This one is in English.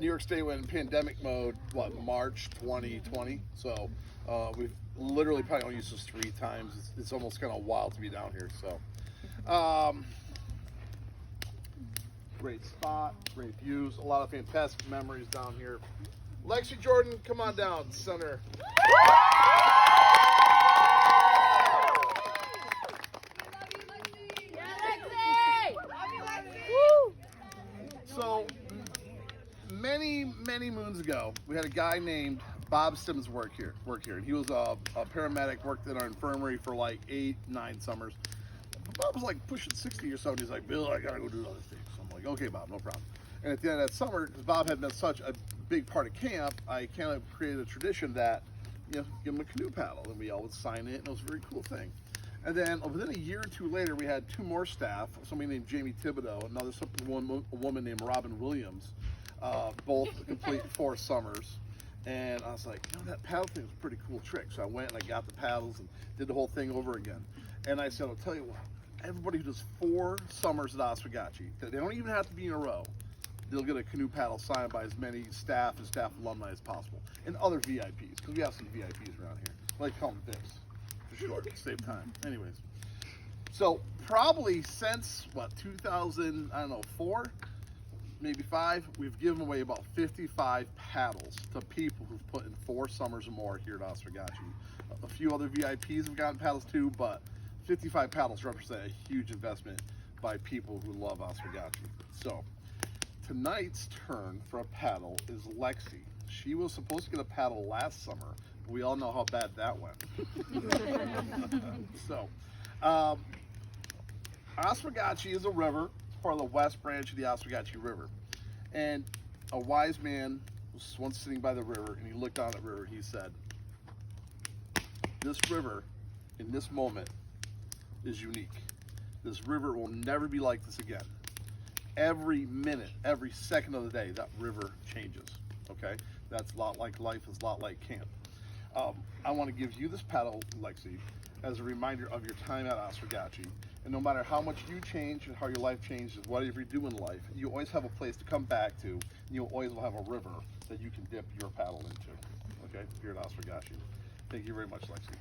New York State went in pandemic mode, March 2020. So we've literally probably only used this 3 times. It's almost kind of wild to be down here. So great spot, great views, a lot of fantastic memories down here. Lexie Jordan, come on down, center. So many moons ago, we had a guy named Bob Simmons work here, and he was a paramedic, worked in our infirmary for like 8-9 summers. Bob was like pushing 60 or so, and he's like, Bill, I gotta go do other things. So I'm like, okay, Bob, no problem. And at the end of that summer, because Bob had been such a big part of camp, I kind of created a tradition that, give him a canoe paddle, and we all would sign it, and it was a very cool thing. And then within a year or 2 later, we had 2 more staff, somebody named Jamie Thibodeau, another a woman named Robin Williams, both complete 4 summers. And I was like, that paddle thing was a pretty cool trick. So I went and I got the paddles and did the whole thing over again. And I said, I'll tell you what, everybody who does 4 summers at Oswegatchie, they don't even have to be in a row, they'll get a canoe paddle signed by as many staff and staff alumni as possible. And other VIPs, because we have some VIPs around here. I like to call them Vips. For sure, save time. Anyways, so probably since 2004, maybe 5, we've given away about 55 paddles to people who've put in 4 summers or more here at Oswegatchie. A few other VIPs have gotten paddles too, but 55 paddles represent a huge investment by people who love Oswegatchie. So tonight's turn for a paddle is Lexie. She was supposed to get a paddle last summer. We all know how bad that went. So, Oswegatchie is a river. It's part of the west branch of the Oswegatchie River. And a wise man was once sitting by the river, and he looked down at the river, and he said, this river, in this moment, is unique. This river will never be like this again. Every minute, every second of the day, that river changes, okay? That's a lot like life, it's a lot like camp. I want to give you this paddle, Lexie, as a reminder of your time at Oswegatchie. And no matter how much you change and how your life changes, whatever you do in life, you always have a place to come back to, and you always will have a river that you can dip your paddle into, okay, here at Oswegatchie. Thank you very much, Lexie.